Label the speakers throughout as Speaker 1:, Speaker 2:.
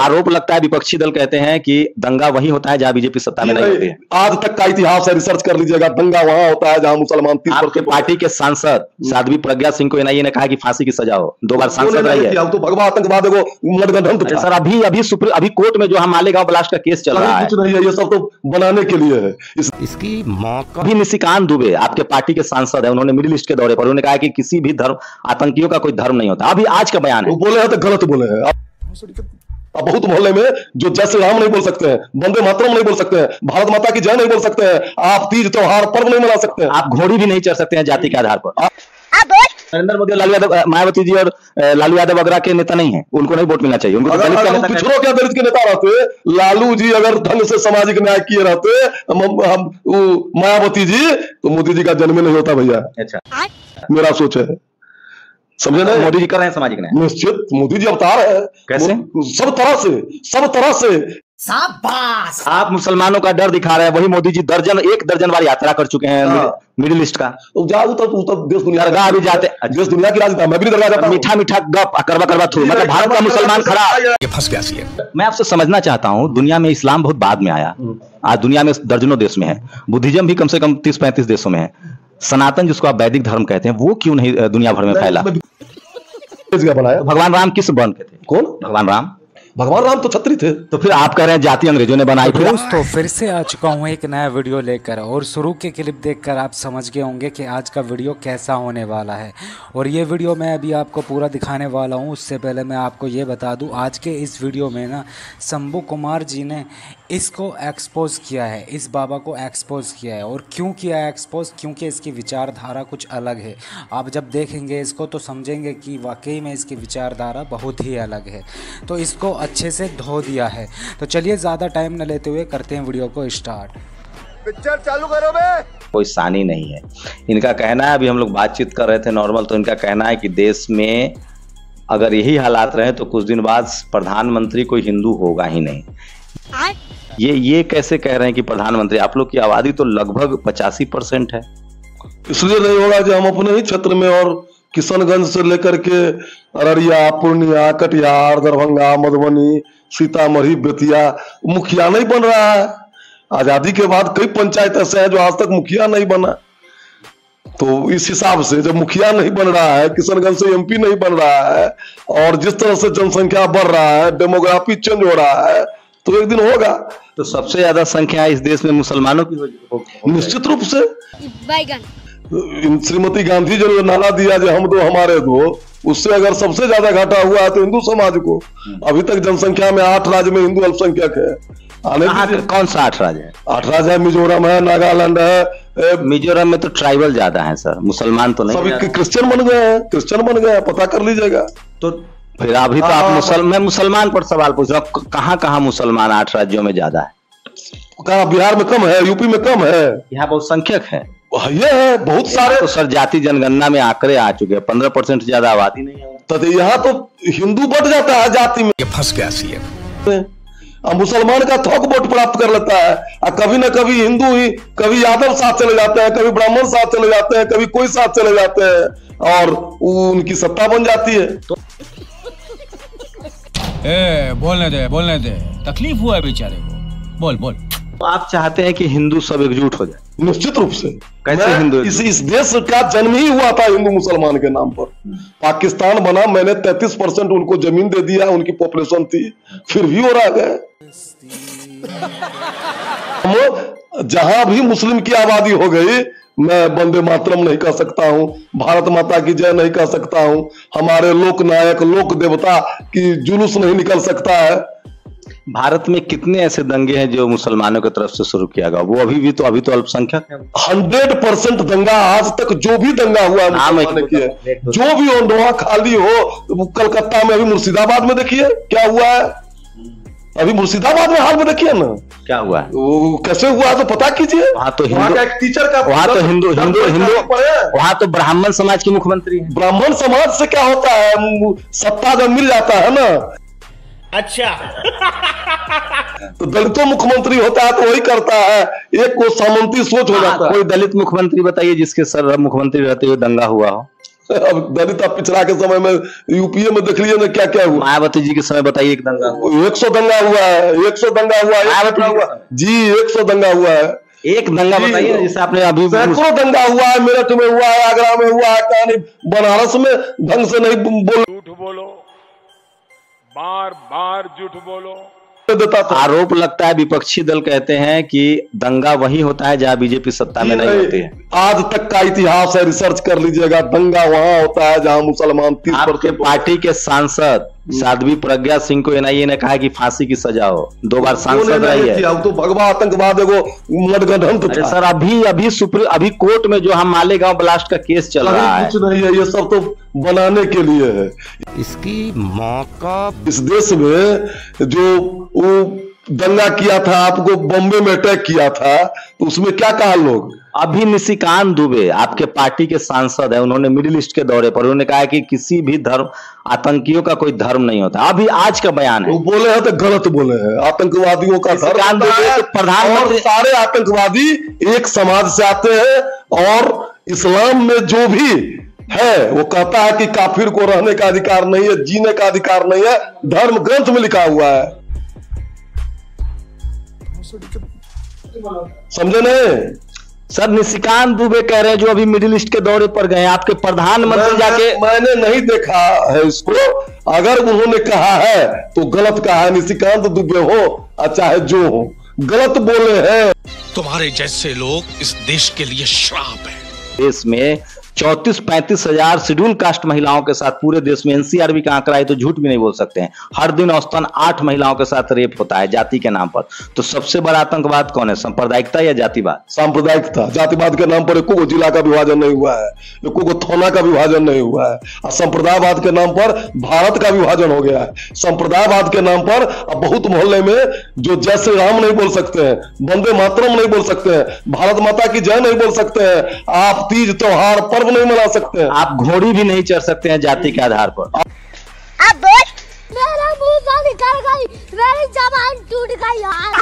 Speaker 1: आरोप लगता है, विपक्षी दल कहते हैं कि दंगा वही होता है जहां बीजेपी सत्ता में नहीं होती है।
Speaker 2: आज तक का इतिहास है, रिसर्च कर लीजिएगा, दंगा वहां होता है जहां मुसलमान।
Speaker 1: आपके पार्टी के सांसद साध्वी प्रज्ञा सिंह को एनआईए ने कहा कि फांसी की सजा हो, 2 बार सांसद रही है।
Speaker 2: तो भगवा आतंकवाद को
Speaker 1: सर अभी कोर्ट में जो हम मालेगांव ब्लास्ट का केस चल रहा है,
Speaker 2: कुछ नहीं है, ये सब तो बनाने के लिए है।
Speaker 1: इसकी अभी निशिकांत दुबे आपके पार्टी के सांसद है, उन्होंने मिडिल ईस्ट के दौरे पर उन्होंने कहा कि किसी भी धर्म, आतंकियों का कोई धर्म नहीं होता। अभी आज का बयान है,
Speaker 2: बोले हैं तो गलत बोले हैं। आप बहुत मोहल्ले में जो जय श्री राम नहीं बोल सकते हैं, वंदे मातरम नहीं बोल सकते हैं, भारत माता की जय नहीं बोल सकते हैं, आप तीज त्योहार पर्व नहीं मना सकते हैं,
Speaker 1: आप घोड़ी भी नहीं चढ़ सकते हैं जाति के आधार पर। नरेंद्र मोदी, लालू यादव, मायावती जी और लालू यादव वगैरह के नेता नहीं है, उनको नहीं वोट मिलना चाहिए। उनको
Speaker 2: पिछड़ो क्या दलित के नेता रहते, लालू जी अगर ढंग से सामाजिक न्याय किए रहते, मायावती जी, तो मोदी जी का जन्म नहीं होता भैया।
Speaker 1: अच्छा,
Speaker 2: मेरा सोच है, समझे ना?
Speaker 1: मोदी जी कर रहे हैं सामाजिक न्याय,
Speaker 2: निश्चित मोदी जी अवतार है।
Speaker 1: कैसे?
Speaker 2: सब तरह से
Speaker 1: शाबाश। आप मुसलमानों का डर दिखा रहे हैं, वही मोदी जी एक दर्जन बार यात्रा कर चुके हैं मिडिल ईस्ट का।
Speaker 2: तो देश दुनिया
Speaker 1: दरगाह भी जाते,
Speaker 2: देश दुनिया की राजनीति, मैं भी दरगाह जाता हूं।
Speaker 1: मीठा मीठा गप करवा थ्रू, मतलब भारत का मुसलमान खड़ा ये फंस गया सी है। मैं आपसे समझना चाहता हूं, दुनिया में इस्लाम बहुत बाद में आया, आज दुनिया में दर्जनों देश में है, बुद्धिज्म भी कम से कम 30-35 देशों में है, सनातन जिसको आप वैदिक धर्म कहते हैं वो क्यों नहीं दुनिया भर में फैला?
Speaker 2: बनाया
Speaker 1: भगवान राम किस वर्ण के थे?
Speaker 2: कौन? भगवान राम तो छत्री थे।
Speaker 1: तो फिर आप कह रहे हैं जाति अंग्रेजों ने बनाई।
Speaker 3: दोस्तों फिर से आ चुका हूँ एक नया वीडियो लेकर, और शुरू के क्लिप देखकर आप समझ गए होंगे कि आज का वीडियो कैसा होने वाला है। और ये वीडियो मैं अभी आपको पूरा दिखाने वाला हूँ। उससे पहले मैं आपको ये बता दूँ, आज के इस वीडियो में ना शंभू कुमार जी ने इसको एक्सपोज किया है, इस बाबा को एक्सपोज किया है। और क्यों किया है एक्सपोज? क्योंकि इसकी विचारधारा कुछ अलग है। आप जब देखेंगे इसको तो समझेंगे कि वाकई में इसकी विचारधारा बहुत ही अलग है। तो इसको अच्छे से धो दिया है। तो चलिए ज़्यादा टाइम न लेते हुए करते हैं वीडियो को स्टार्ट।
Speaker 2: पिक्चर चालू करो बे।
Speaker 1: कोई सानी नहीं है इनका कहना है। अभी हम लोग बातचीत कर रहे थे नॉर्मल, तो इनका कहना है कि देश में अगर यही हालात रहे तो कुछ दिन बाद प्रधानमंत्री कोई हिंदू होगा ही नहीं। ये कैसे कह रहे हैं कि प्रधानमंत्री? आप लोग की आबादी तो लगभग 85% है।
Speaker 2: इसलिए नहीं होगा कि हम अपने ही क्षेत्र में और किशनगंज से लेकर के अररिया, पूर्णिया, कटिहार, दरभंगा, मधुबनी, सीतामढ़ी, बेतिया मुखिया नहीं बन रहा है। आजादी के बाद कई पंचायत ऐसे हैं जो आज तक मुखिया नहीं बना। तो इस हिसाब से जब मुखिया नहीं बन रहा है, किशनगंज से एमपी नहीं बन रहा है, और जिस तरह से जनसंख्या बढ़ रहा है, डेमोग्राफी चेंज हो रहा है, तो एक दिन होगा।
Speaker 1: तो सबसे ज्यादा संख्या इस देश में मुसलमानों की होगी
Speaker 2: निश्चित रूप से। श्रीमती गांधी जी ने नारा दिया जो हम दो हमारे दो, उससे अगर सबसे ज्यादा घाटा हुआ है तो हिंदू समाज को। अभी तक जनसंख्या में 8 राज्य में हिंदू अल्पसंख्यक है।
Speaker 1: कौन सा 8 राज्य है?
Speaker 2: 8 राज्य है, मिजोरम है, नागालैंड है।
Speaker 1: मिजोरम में तो ट्राइबल ज्यादा है सर, मुसलमान तो नहीं।
Speaker 2: सभी क्रिश्चियन बन गए हैं, पता कर लीजिएगा।
Speaker 1: तो फिर अभी तो आप मैं मुसलमान पर सवाल पूछ रहा हूँ, कहाँ मुसलमान 8 राज्यों में ज्यादा है?
Speaker 2: कहाँ? बिहार में कम है, यूपी में कम है,
Speaker 1: यहाँ बहुत संख्यक है।
Speaker 2: ये है बहुत सारे।
Speaker 1: तो सर जाति जनगणना में आंकड़े आ चुके हैं, 15% से ज्यादा आबादी नहीं है।
Speaker 2: तो यहाँ तो हिंदू बढ़ जाता है जाति में,
Speaker 1: ये फंस गया सीएम।
Speaker 2: मुसलमान का थोक वोट प्राप्त कर लेता है, और कभी न कभी हिंदू ही, कभी यादव साथ चले जाते हैं, कभी ब्राह्मण साथ चले जाते हैं, कभी कोई साथ चले जाते हैं, और उनकी सत्ता बन जाती है। तो
Speaker 4: बोलने दे, तकलीफ हुआ है बेचारे को, बोल।
Speaker 1: तो आप चाहते हैं कि हिंदू सब एकजुट हो जाए?
Speaker 2: निश्चित रूप से।
Speaker 1: कैसे हिंदू?
Speaker 2: इस देश का जन्म ही हुआ था हिंदू मुसलमान के नाम पर। पाकिस्तान बना, मैंने 33% उनको जमीन दे दिया, उनकी पॉपुलेशन थी, फिर भी वो रह गए। जहां भी मुस्लिम की आबादी हो गई, मैं वंदे मातरम नहीं कह सकता हूं, भारत माता की जय नहीं कह सकता हूं, हमारे लोक नायक, लोक देवता की जुलूस नहीं निकल सकता है।
Speaker 1: भारत में कितने ऐसे दंगे हैं जो मुसलमानों की तरफ से शुरू किया गया? वो अभी तो अल्पसंख्यक है।
Speaker 2: 100% दंगा, आज तक जो भी दंगा हुआ मुसलमानों की है, जो भी हो, नोहा खाली हो, कलकत्ता में, अभी मुर्शिदाबाद में देखिए क्या हुआ है। अभी मुर्शिदाबाद में हाल में देखिए ना
Speaker 1: क्या हुआ है,
Speaker 2: वो कैसे हुआ है, तो पता कीजिए।
Speaker 1: वहाँ तो
Speaker 2: एक टीचर का,
Speaker 1: वहाँ तो हिंदू वहाँ तो ब्राह्मण समाज के मुख्यमंत्री है।
Speaker 2: ब्राह्मण समाज से क्या होता है, सत्ता जब मिल जाता है ना,
Speaker 4: अच्छा
Speaker 2: तो दलितों मुख्यमंत्री होता है तो वही करता है, एक को सामंती सोच हो जाता है।
Speaker 1: कोई दलित मुख्यमंत्री बताइए जिसके सर मुख्यमंत्री रहते हुए दंगा हुआ हो?
Speaker 2: अब दलित पिछड़ा के समय में यूपीए में देख लीजिए ना क्या क्या हुआ।
Speaker 1: मायावती जी के समय बताइए एक दंगा
Speaker 2: 100 दंगा हुआ है, 100 दंगा हुआ है जी, 100 दंगा हुआ है।
Speaker 1: एक दंगा बताइए जिससे आपने अभी।
Speaker 2: सैकड़ों दंगा हुआ है, मेरठ में हुआ है, आगरा में हुआ है, कहानी बनारस में ढंग से नहीं बोलो,
Speaker 5: झूठ बोलो, बार बार झूठ बोलो
Speaker 2: देता था।
Speaker 1: आरोप लगता है विपक्षी दल कहते हैं कि दंगा वही होता है जहां बीजेपी सत्ता में नहीं होती है।
Speaker 2: आज तक का इतिहास है, रिसर्च कर लीजिएगा, दंगा वहां होता है जहां मुसलमान 30%
Speaker 1: पार्टी के सांसद साध्वी प्रज्ञा सिंह को एनआईए ने कहा कि फांसी की सजा हो, 2 बार सांसद रही है।
Speaker 2: तो भगवा आतंकवाद एगो मदगढ़ था।
Speaker 1: सर अभी कोर्ट में जो हम मालेगांव ब्लास्ट का केस चल रहा है,
Speaker 2: कुछ नहीं है, ये सब तो बनाने के लिए है।
Speaker 6: इसकी मौका
Speaker 2: इस देश में जो वो दंगा किया था, आपको बॉम्बे में अटैक किया था, तो उसमें क्या कहा लोग।
Speaker 1: अभी निशिकांत दुबे आपके पार्टी के सांसद है, उन्होंने मिडिल ईस्ट के दौरे पर उन्होंने कहा कि किसी भी धर्म, आतंकियों का कोई धर्म नहीं होता। अभी आज का बयान है,
Speaker 2: वो बोले हैं तो गलत बोले हैं। आतंकवादियों का धर्म है, प्रधानमंत्री सारे आतंकवादी एक समाज से आते हैं, और इस्लाम में जो भी है वो कहता है कि काफिर को रहने का अधिकार नहीं है, जीने का अधिकार नहीं है, धर्म ग्रंथ में लिखा हुआ है। समझे नहीं
Speaker 1: सर? निशिकांत दुबे कह रहे हैं जो अभी मिडिल ईस्ट के दौरे पर गए, आपके प्रधानमंत्री जाके।
Speaker 2: मैंने नहीं देखा है इसको, अगर उन्होंने कहा है तो गलत कहा है। निशिकांत दुबे हो चाहे जो हो, गलत बोले हैं।
Speaker 6: तुम्हारे जैसे लोग इस देश के लिए श्राप है।
Speaker 1: देश में 34-35 हजार शेड्यूल कास्ट महिलाओं के साथ पूरे देश में, एनसीआरबी का आंकड़ा है तो झूठ भी नहीं बोल सकते हैं, हर दिन औसतन 8 महिलाओं के साथ रेप होता है जाति के नाम पर। तो सबसे बड़ा आतंकवाद कौन है, सांप्रदायिकता या जातिवाद?
Speaker 2: सांप्रदायिकता। जातिवाद के नाम पर एको को जिला का विभाजन नहीं हुआ है, एको को थाना का विभाजन नहीं हुआ है। और संप्रदायवाद के नाम पर भारत का विभाजन हो गया है। संप्रदायवाद के नाम पर अब बहुत मोहल्ले में जो जय श्री राम नहीं बोल सकते हैं, वंदे मातरम नहीं बोल सकते हैं, भारत माता की जय नहीं बोल सकते हैं, आप तीज त्योहार पर्व नहीं मना सकते हैं, आप
Speaker 1: घोड़ी भी नहीं चढ़ सकते हैं जाति के आधार पर।
Speaker 7: अब मेरा मुंह से निकल गई, मेरी जबान टूट गई यार।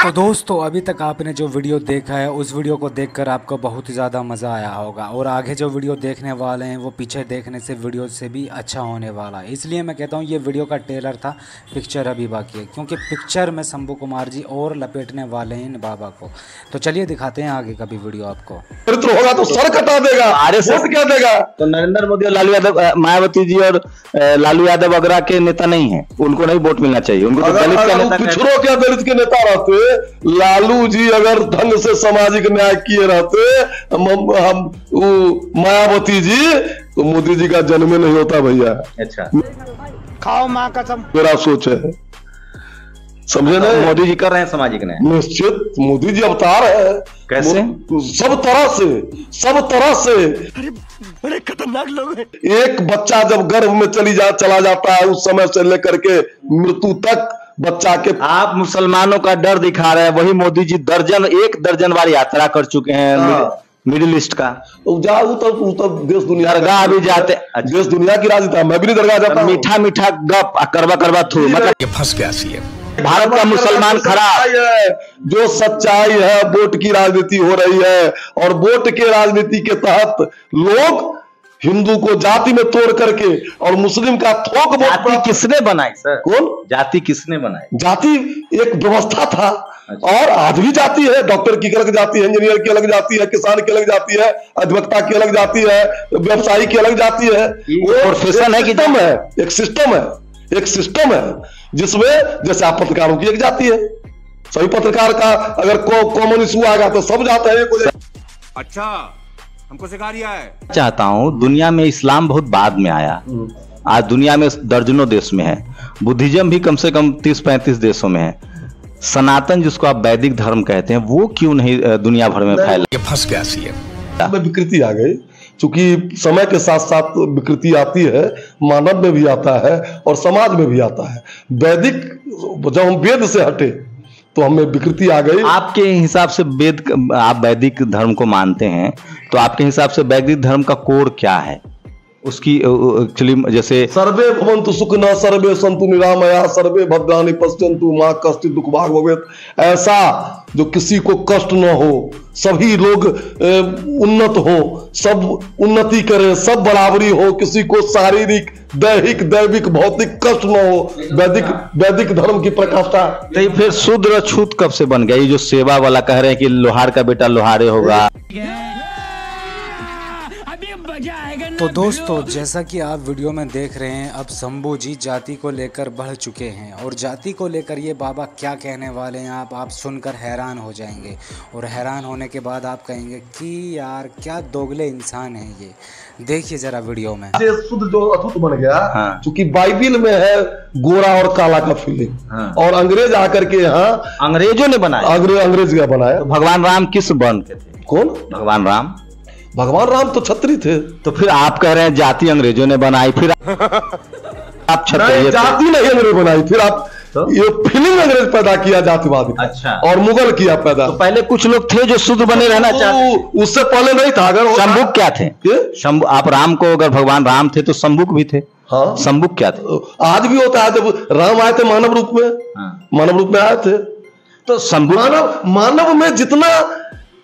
Speaker 3: तो दोस्तों अभी तक आपने जो वीडियो देखा है उस वीडियो को देखकर आपको बहुत ही ज़्यादा मज़ा आया होगा, और आगे जो वीडियो देखने वाले हैं वो पीछे देखने से वीडियो से भी अच्छा होने वाला है। इसलिए मैं कहता हूँ ये वीडियो का ट्रेलर था, पिक्चर अभी बाकी है, क्योंकि पिक्चर में शंभू कुमार जी और लपेटने वाले हैं इन बाबा को। तो चलिए दिखाते हैं आगे का भी वीडियो आपको।
Speaker 2: चरित्र होगा तो सर कटा देगा, वोट क्या देगा।
Speaker 1: तो नरेंद्र मोदी और लालू यादव, मायावती जी और लालू यादव अगरा के नेता नहीं है, उनको नहीं वोट मिलना चाहिए, उनको तो दलित का नेता।
Speaker 2: पिछड़ों क्या दलित के नेता रहते, लालू जी अगर ढंग से सामाजिक न्याय किए रहते, हम मायावती जी, तो मोदी जी का जन्म नहीं होता भैया।
Speaker 1: अच्छा,
Speaker 7: खाओ माँ कसम,
Speaker 2: मेरा सोच है, समझे ना।
Speaker 1: मोदी जी कर रहे हैं सामाजिक न्याय,
Speaker 2: निश्चित मोदी जी अवतार है।
Speaker 1: कैसे?
Speaker 2: सब तरह से
Speaker 6: अरे बड़े खतरनाक लोग हैं।
Speaker 2: एक बच्चा जब गर्भ में चला जाता है, उस समय से लेकर के मृत्यु तक बच्चा के।
Speaker 1: आप मुसलमानों का डर दिखा रहे हैं, वही मोदी जी 1 दर्जन बार यात्रा कर चुके हैं मिडिल ईस्ट का।
Speaker 2: तो जाओ तो देश दुनिया
Speaker 1: दरगाह भी जाते,
Speaker 2: देश दुनिया की राजनीति। मैं भी नहीं दरगाह जाता।
Speaker 1: मीठा गप करवा थू, मतलब
Speaker 6: ये फंस गया सीएम।
Speaker 1: भारत का मुसलमान खराब
Speaker 2: है। जो सच्चाई है, वोट की राजनीति हो रही है, और वोट के राजनीति के तहत लोग हिंदू को जाति में तोड़ करके और मुस्लिम का थोक वोट।
Speaker 1: जाति किसने बनाई सर?
Speaker 2: कौन
Speaker 1: जाति किसने बनाई?
Speaker 2: जाति एक व्यवस्था था, और आज भी जाति है। डॉक्टर की अलग जाति है, इंजीनियर की अलग जाति है, किसान की अलग जाति है, अधिवक्ता की अलग जाति है, व्यवसायी की अलग जाति है।
Speaker 1: वो प्रोफेशन है कि
Speaker 2: सिस्टम है, एक सिस्टम है जिसमें जैसे आप पत्रकारों की एक जाति है। सभी पत्रकार का अगर कॉमन इशू आएगा तो सब जाते हैं।
Speaker 5: अच्छा, हमको सिखा रिया है।
Speaker 1: चाहता हूं, दुनिया में इस्लाम बहुत बाद में आया, आज दुनिया में दर्जनों देश में है, बुद्धिज्म भी कम से कम 30-35 देशों में है। सनातन जिसको आप वैदिक धर्म कहते हैं, वो क्यों नहीं दुनिया भर में फैला?
Speaker 6: ये फंस गया सीएम।
Speaker 2: विकृति आ गई, क्योंकि समय के साथ साथ विकृति आती है, मानव में भी आता है और समाज में भी आता है। वैदिक, जब हम वेद से हटे तो हमें विकृति आ गई।
Speaker 1: आपके हिसाब से आप वैदिक धर्म को मानते हैं, तो आपके हिसाब से वैदिक धर्म का कोड क्या है? उसकी एक्चुअली जैसे
Speaker 2: सर्वे भवन्तु सुखिनः सर्वे सन्तु निरामया सर्वे भद्राणि पश्यन्तु मा कश्चित् दुःख भाग् भवेत्। ऐसा जो किसी को कष्ट न हो, सभी लोग उन्नत हो, सब उन्नति करें, सब बराबरी हो, किसी को शारीरिक दैहिक दैविक भौतिक कष्ट न हो, वैदिक धर्म की प्रकाष्ठा।
Speaker 1: तो ये फिर शूद्र छूत कब से बन गया? ये जो सेवा वाला कह रहे हैं कि लोहार का बेटा लोहारे होगा।
Speaker 3: तो दोस्तों, जैसा कि आप वीडियो में देख रहे हैं, अब शंभू जी जाति को लेकर बढ़ चुके हैं और जाति को लेकर ये बाबा क्या कहने वाले हैं आप सुनकर हैरान हो जाएंगे। और हैरान होने के बाद आप कहेंगे कि यार क्या दोगले इंसान हैं ये। देखिए जरा वीडियो में।
Speaker 2: शुद्ध जो अछूत बन गया,
Speaker 1: हाँ।
Speaker 2: क्योंकि बाइबिल में है गोरा और काला का फीलिंग,
Speaker 1: हाँ।
Speaker 2: और अंग्रेज आकर के यहाँ
Speaker 1: अंग्रेजों ने बनाया,
Speaker 2: अंग्रेज का बनाया।
Speaker 1: तो भगवान राम किस वर्ण के थे?
Speaker 2: कौन? भगवान राम तो क्षत्रिय थे।
Speaker 1: तो फिर आप कह रहे हैं जाति अंग्रेजों ने बनाई, फिर आप क्षत्रिय?
Speaker 2: जाति नहीं अंग्रेज बनाई, फिर आप तो? ये फीलिंग अंग्रेज पैदा किया जातिवाद का।
Speaker 1: अच्छा।
Speaker 2: और मुगल किया पैदा।
Speaker 1: तो पहले कुछ लोग थे जो शुद्ध बने रहना चाहते,
Speaker 2: उससे पहले नहीं था। अगर
Speaker 1: शंभुक क्या थे? शंभु, आप राम को अगर भगवान राम थे तो शंभुक भी थे।
Speaker 2: हाँ।
Speaker 1: शंभुक क्या थे?
Speaker 2: आज भी होता है, जब राम आए थे मानव रूप में, मानव रूप में आए थे,
Speaker 1: तो शंभुक
Speaker 2: मानव में जितना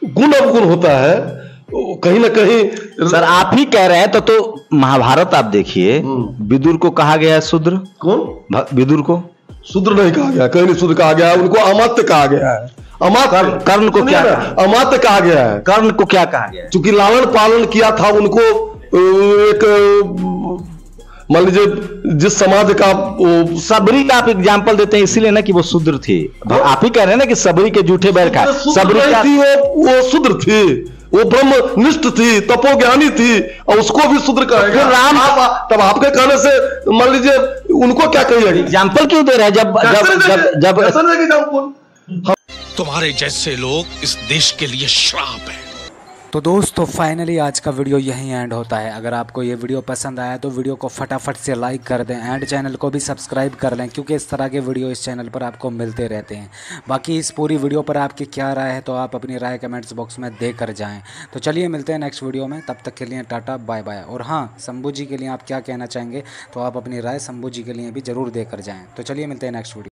Speaker 2: गुण अवगुण होता है कहीं ना कहीं।
Speaker 1: सर आप ही कह रहे हैं तो महाभारत आप देखिए, विदुर को कहा गया है शूद्र।
Speaker 2: कौन?
Speaker 1: विदुर को
Speaker 2: शूद्र नहीं कहा गया, कहीं नहीं शूद्र कहा गया है, उनको अमात्य कहा गया है। अमात्य।
Speaker 1: कर्ण को क्या?
Speaker 2: अमात्य कहा गया है।
Speaker 1: कर्ण को क्या कहा गया है?
Speaker 2: चूंकि लालन पालन किया था उनको, एक मान लीजिए जिस समाज का
Speaker 1: सबरी का आप एग्जाम्पल देते हैं इसीलिए ना कि वो शूद्र थी। आप ही कह रहे हैं ना कि सबरी के जूठे बैर खाए। सबरी
Speaker 2: थी, वो शूद्र थी, वो ब्रह्मनिष्ठ थी, तपोज्ञानी थी, और उसको भी शूद्र कहेगा।
Speaker 1: राम
Speaker 2: तब आपके कहने से मान लीजिए उनको क्या कहिएगा?
Speaker 1: एग्जाम्पल क्यों दे रहे हैं? जब
Speaker 6: तुम्हारे जैसे लोग इस देश के लिए श्राप है।
Speaker 3: तो दोस्तों फाइनली आज का वीडियो यहीं एंड होता है। अगर आपको ये वीडियो पसंद आया तो वीडियो को फटाफट से लाइक कर दें एंड चैनल को भी सब्सक्राइब कर लें, क्योंकि इस तरह के वीडियो इस चैनल पर आपको मिलते रहते हैं। बाकी इस पूरी वीडियो पर आपकी क्या राय है तो आप अपनी राय कमेंट्स बॉक्स में दे कर जाएँ। तो चलिए मिलते हैं नेक्स्ट वीडियो में, तब तक के लिए टाटा बाय बाय। और हाँ, शंभू जी के लिए आप क्या कहना चाहेंगे तो आप अपनी राय शंभू जी के लिए भी ज़रूर दे कर जाएँ। तो चलिए मिलते हैं नेक्स्ट वीडियो।